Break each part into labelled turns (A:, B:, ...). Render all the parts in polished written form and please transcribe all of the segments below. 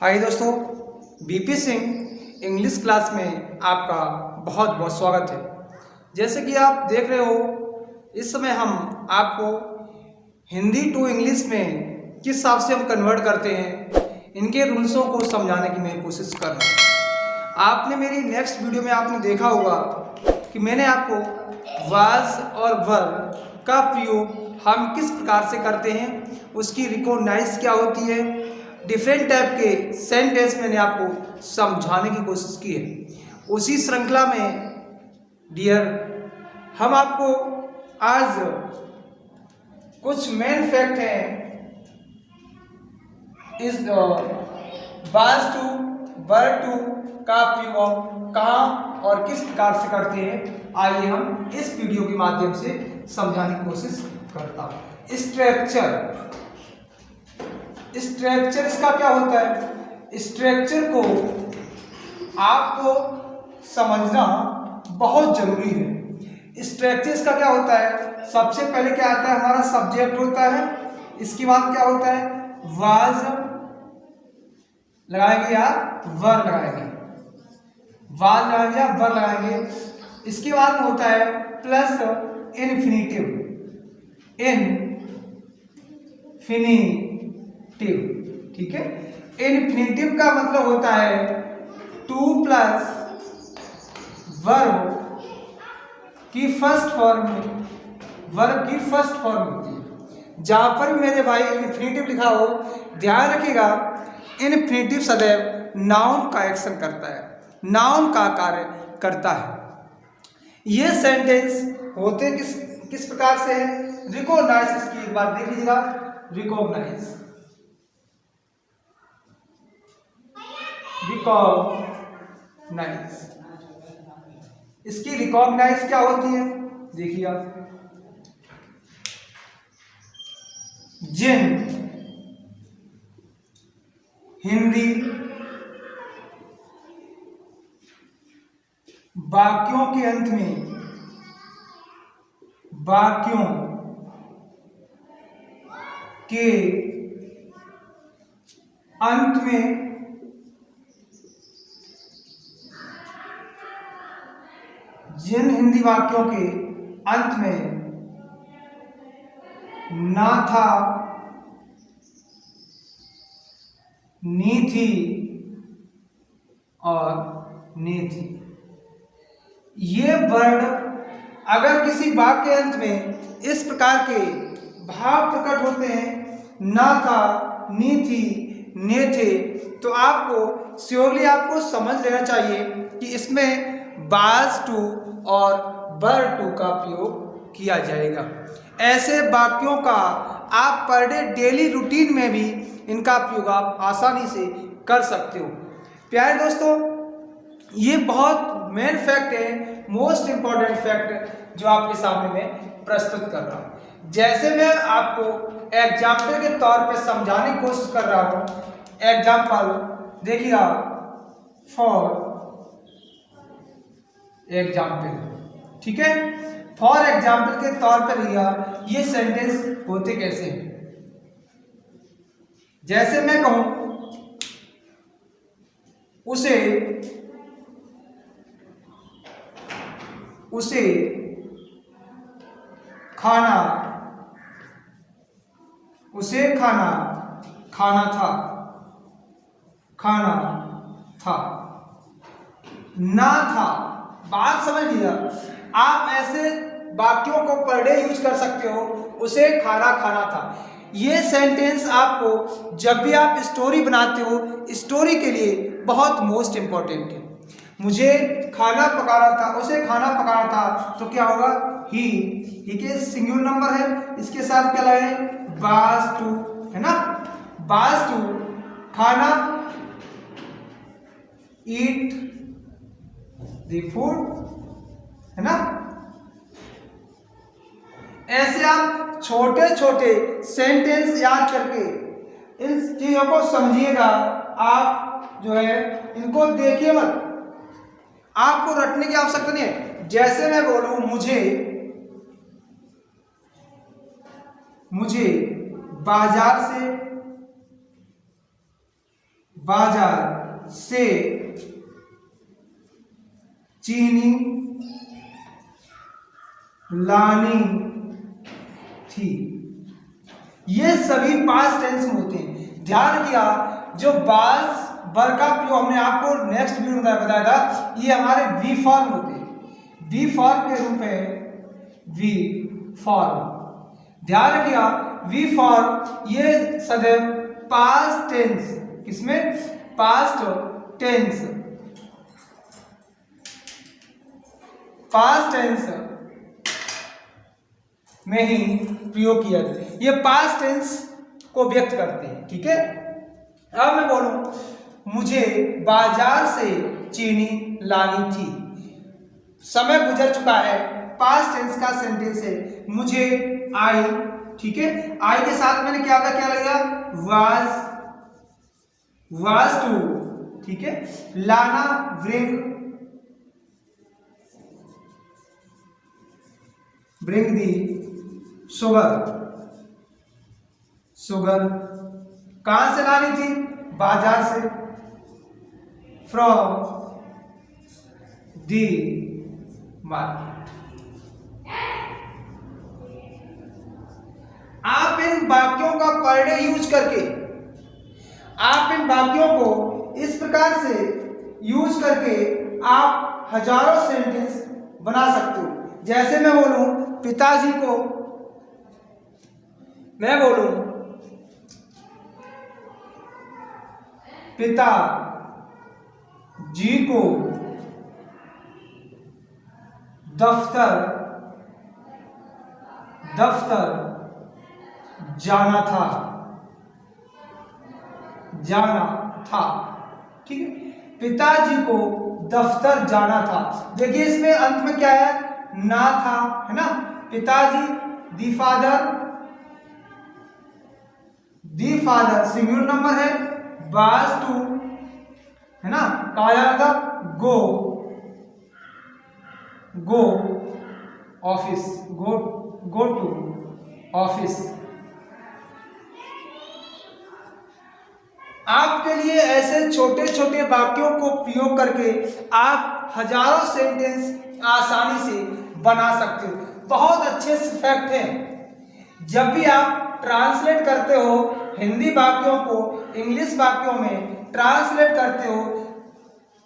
A: हाय दोस्तों, BP Singh English class में आपका बहुत बहुत स्वागत है। जैसे कि आप देख रहे हो, इस समय हम आपको हिंदी टू इंग्लिश में किस हिसाब से हम कन्वर्ट करते हैं, इनके रूल्सों को समझाने की मैं कोशिश कर रहा हूँ। आपने मेरी नेक्स्ट वीडियो में आपने देखा होगा कि मैंने आपको वाज और वर्ब का प्रयोग हम किस प्रकार से करते हैं, उसकी रिकॉग्नाइज क्या होती है, डिफरेंट टाइप के सेंटेंस मैंने आपको समझाने की कोशिश की है। उसी श्रृंखला में डियर हम आपको आज कुछ मेन फैक्ट हैं इस वाज टू वर्ब टू का प्रयोग कहाँ और किस प्रकार से करते हैं, आइए हम इस वीडियो के माध्यम से समझाने की कोशिश करता हूँ। स्ट्रक्चर इसका क्या होता है? स्ट्रक्चर को आपको समझना बहुत जरूरी है। स्ट्रक्चर इसका क्या होता है? सबसे पहले क्या आता है? हमारा सब्जेक्ट होता है। इसके बाद क्या होता है? वाज लगाएंगे या वर लगाएंगे, वाज लगाएंगे या वर लगाएंगे। इसके बाद में होता है प्लस इन्फिनिटिव, ठीक है। इन्फिनिटिव का मतलब होता है टू प्लस वर्ब की फर्स्ट फॉर्म, वर्ब की फर्स्ट फॉर्म होती है। जहां पर भी मेरे भाई इन्फिनिटिव लिखा हो, ध्यान रखिएगा, इन्फिनिटिव सदैव नाउन का एक्शन करता है, नाउन का कार्य करता है। ये सेंटेंस होते किस प्रकार से है? रिकॉग्नाइज, इसकी एक बार देख लीजिएगा। रिकॉग्नाइज इसकी रिकॉग्नाइज क्या होती है? देखिए आप, जिन हिंदी वाक्यों के अंत में, वाक्यों के अंत में जिन हिंदी वाक्यों के अंत में ना था, नी थी और ने थी, ये वर्ड अगर किसी वाक्य के अंत में इस प्रकार के भाव प्रकट होते हैं, ना था, नी थी, ने थे, तो आपको श्योरली आपको समझ लेना चाहिए कि इसमें वाज टू और वर टू का प्रयोग किया जाएगा। ऐसे वाक्यों का आप पर डे डेली रूटीन में भी इनका प्रयोग आप आसानी से कर सकते हो। प्यारे दोस्तों, ये बहुत मेन फैक्ट है, मोस्ट इंपॉर्टेंट फैक्ट जो आपके सामने मैं प्रस्तुत कर रहा हूँ। जैसे मैं आपको एग्जाम्पल के तौर पे समझाने की कोशिश कर रहा हूँ। एग्जाम्पल देखिए आप, फॉर एग्जाम्पल, ठीक है। फॉर एग्जाम्पल के तौर पर लिया, ये सेंटेंस होते कैसे हैं? जैसे मैं कहूं उसे खाना, उसे खाना था, खाना था, ना था। बात समझ लिया? आप ऐसे वाक्यों को पर डे यूज कर सकते हो। उसे खाना था, ये सेंटेंस आपको जब भी आप स्टोरी बनाते हो, स्टोरी के लिए बहुत मोस्ट इंपॉर्टेंट है। मुझे खाना पकाना था, उसे खाना पकाना था, तो क्या होगा? ही के सिंगुलर नंबर है, इसके साथ क्या लगाए? वाज टू, है ना। वाज टू खाना, ईट द फूड, है ना। ऐसे आप छोटे छोटे सेंटेंस याद करके इन चीजों को समझिएगा। आप जो है इनको देखिए मत, आपको रटने की आवश्यकता नहीं है। जैसे मैं बोलूं मुझे बाजार से बाजार से चीनी लानी थी। ये सभी पास्ट टेंस में होते हैं। ध्यान किया, जो बाज वर्ब का प्रयोग हमने आपको नेक्स्ट वीडियो में बताया था, ये हमारे वी फॉर्म होते हैं। वी फॉर्म के रूप है वी फॉर्म। ध्यान किया, वी फॉर्म ये सदैव पास्ट टेंस, किसमें? पास्ट टेंस, पास्ट टेंस में ही प्रयोग किया जाता है। ये पास्ट टेंस को व्यक्त करते हैं। ठीक है, अब मैं बोलूं, मुझे बाजार से चीनी लानी थी। समय गुजर चुका है, पास्ट टेंस का सेंटेंस है। मुझे आई, ठीक है, आई के साथ मैंने क्या लगा? वाज टू, ठीक है। लाना ब्रिंग दी शुगर। कहां से लानी थी? बाजार से। From the market. आप इन वाक्यों का पर डे यूज करके, आप इन वाक्यों को इस प्रकार से यूज करके आप हजारों सेंटेंस बना सकते हो। जैसे मैं बोलूं पिताजी को, मैं बोलूं पिता जी को दफ्तर जाना था। ठीक है, पिताजी को दफ्तर जाना था। देखिए इसमें अंत में क्या है? ना था, है ना। पिताजी, दी फादर सिंगुलर नंबर है, वाज टू, है ना, कहा जा रहा था गो ऑफिस, गो टू ऑफिस। आपके लिए ऐसे छोटे छोटे वाक्यों को प्रयोग करके आप हजारों सेंटेंस आसानी से बना सकते हो। बहुत अच्छे फैक्ट हैं। जब भी आप ट्रांसलेट करते हो हिंदी वाक्यों को इंग्लिश वाक्यों में ट्रांसलेट करते हो,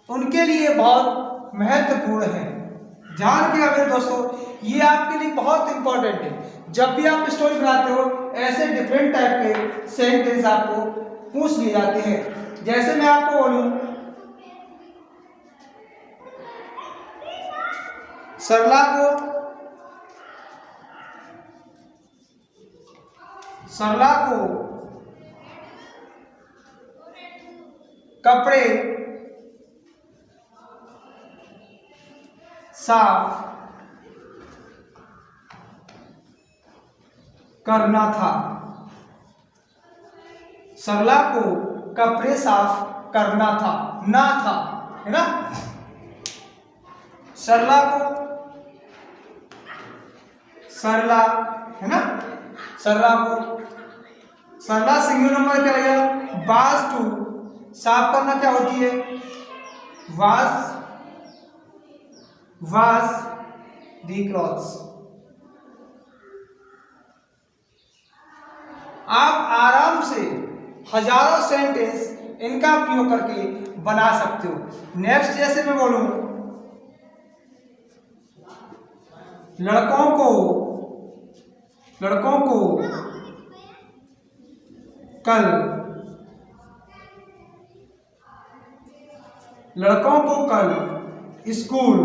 A: उनके लिए बहुत महत्वपूर्ण है। ध्यान किया मेरे दोस्तों, ये आपके लिए बहुत इंपॉर्टेंट है। जब भी आप स्टोरी बनाते हो, ऐसे डिफरेंट टाइप के सेंटेंस आपको पूछ लिए जाते हैं। जैसे मैं आपको बोलूं, सरला को कपड़े साफ करना था। सरला को कपड़े साफ करना था, ना था, है ना। सरला है ना, सरला सिंगुलर नंबर क्या लगेगा? वाज टू, साफ करना क्या होती है? Was the clothes. आप आराम से हजारों सेंटेंस इनका प्रयोग करके बना सकते हो। नेक्स्ट जैसे मैं बोलूं, लड़कों को कल स्कूल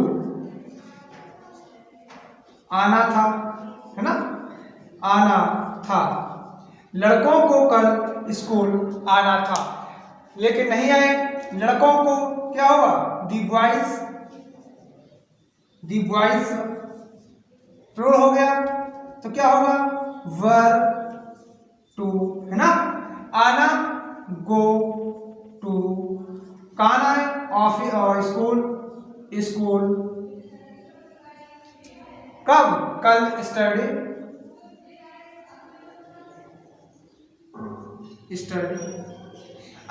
A: आना था, है ना, आना था। लड़कों को कल स्कूल आना था, लेकिन नहीं आए। लड़कों को क्या होगा? दी बॉयज प्लूरल हो गया, तो क्या होगा? वर टू, है ना। आना गो टू, कहाँ है? ऑफिस और स्कूल कब? कल स्टडी।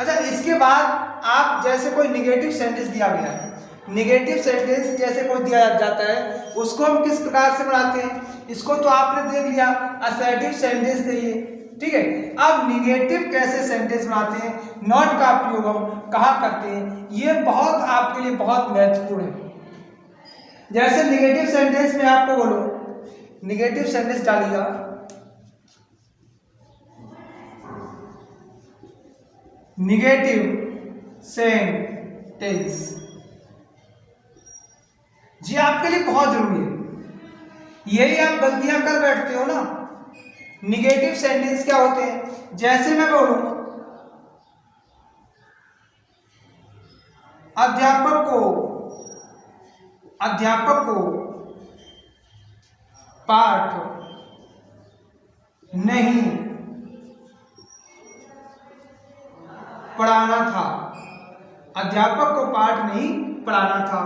A: अच्छा, इसके बाद आप जैसे कोई निगेटिव सेंटेंस दिया गया है, निगेटिव सेंटेंस जैसे कोई दिया जाता है उसको हम किस प्रकार से बनाते हैं, इसको तो आपने देख लिया, असर्टिव सेंटेंस चाहिए, ठीक है। अब निगेटिव कैसे सेंटेंस बनाते हैं, नॉट का प्रयोग हम कहाँ करते हैं, ये बहुत आपके लिए बहुत महत्वपूर्ण है। जैसे निगेटिव सेंटेंस में आपको बोलो, निगेटिव सेंटेंस डालिएगा, निगेटिव सेंटेंस जी आपके लिए बहुत जरूरी है। यही आप गलतियां कर बैठते हो ना। निगेटिव सेंटेंस क्या होते हैं, जैसे मैं बोलूं अध्यापक को पाठ नहीं पढ़ाना था, अध्यापक को पाठ नहीं पढ़ाना था,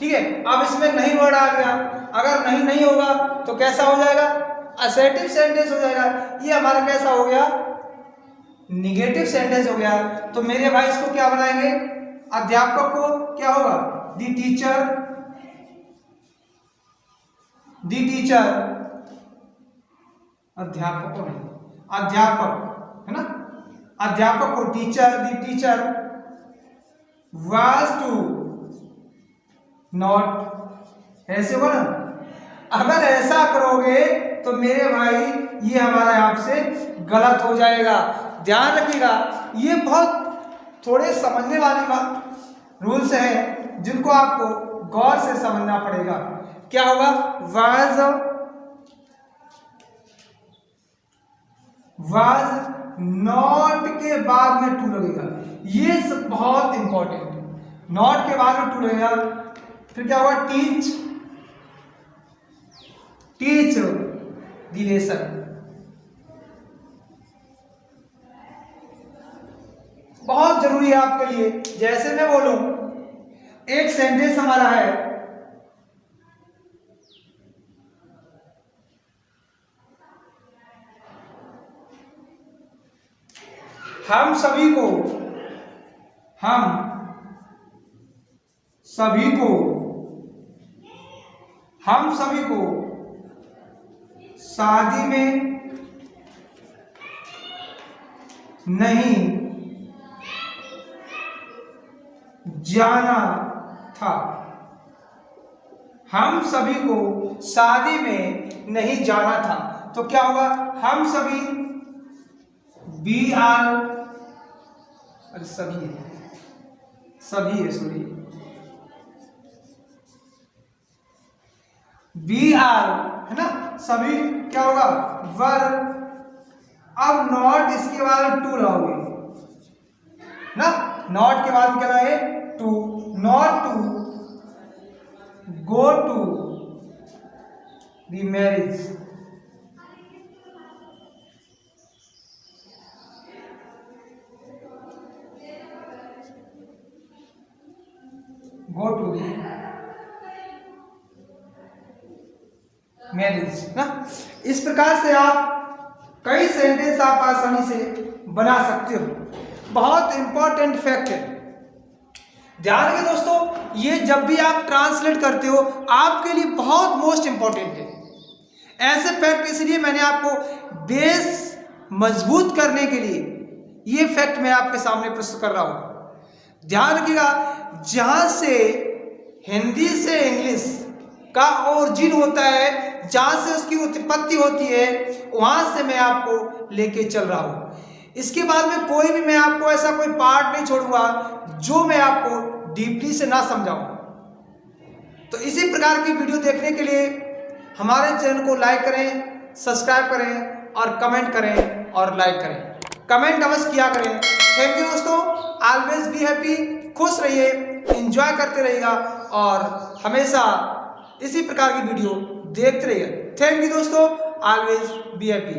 A: ठीक है। अब इसमें नहीं वर्ड आ गया, अगर नहीं होगा तो कैसा हो जाएगा, असर्टिव सेंटेंस हो जाएगा। ये हमारा कैसा हो गया, निगेटिव सेंटेंस हो गया। तो मेरे भाई इसको क्या बनाएंगे, अध्यापक को क्या होगा, दी टीचर, अध्यापक को नहीं, अध्यापक है ना, अध्यापक को teacher, the teacher was to not, ऐसे होगा ना। अगर ऐसा करोगे तो मेरे भाई ये हमारा यहाँ से गलत हो जाएगा, ध्यान रखिएगा। ये बहुत थोड़े समझने वाली बात रूल्स हैं जिनको आपको गौर से समझना पड़ेगा। क्या होगा, वाज नॉट के बाद में टू लगेगा, ये सब बहुत इंपॉर्टेंट है। नॉट के बाद में टू लगेगा, फिर क्या होगा, टीच द लेसन, बहुत जरूरी है आपके लिए। जैसे मैं बोलूं, एक सेंटेंस हमारा है, हम सभी को शादी में नहीं जाना था, हम सभी को शादी में नहीं जाना था। तो क्या होगा, हम सभी, बी आर, अरे सभी है सॉरी, बी आर है ना, सभी क्या होगा, वर। अब नॉट इसके बाद टू लाओगे ना, नॉट के बाद क्या लाए, to, not to go to the marriage, go to the marriage ना। इस प्रकार से आप कई सेंटेंस आप आसानी से बना सकते हो। बहुत इंपॉर्टेंट फैक्ट है, ध्यान रखिए दोस्तों, ये जब भी आप ट्रांसलेट करते हो आपके लिए बहुत मोस्ट इंपॉर्टेंट है। ऐसे फैक्ट इसलिए मैंने आपको बेस मजबूत करने के लिए ये फैक्ट मैं आपके सामने प्रस्तुत कर रहा हूं। ध्यान रखिएगा, जहां से हिंदी से इंग्लिश का ओरिजिन होता है, जहां से उसकी उत्पत्ति होती है, वहां से मैं आपको लेके चल रहा हूं। इसके बाद में कोई भी मैं आपको ऐसा कोई पार्ट नहीं छोड़ूंगा जो मैं आपको डीपली से ना समझाऊं। तो इसी प्रकार की वीडियो देखने के लिए हमारे चैनल को लाइक करें, सब्सक्राइब करें और कमेंट करें और लाइक करें, कमेंट अवश्य किया करें। थैंक यू दोस्तों, ऑलवेज बी हैप्पी, खुश रहिए, एंजॉय करते रहिएगा और हमेशा इसी प्रकार की वीडियो देखते रहिए। थैंक यू दोस्तों, ऑलवेज बी हैप्पी।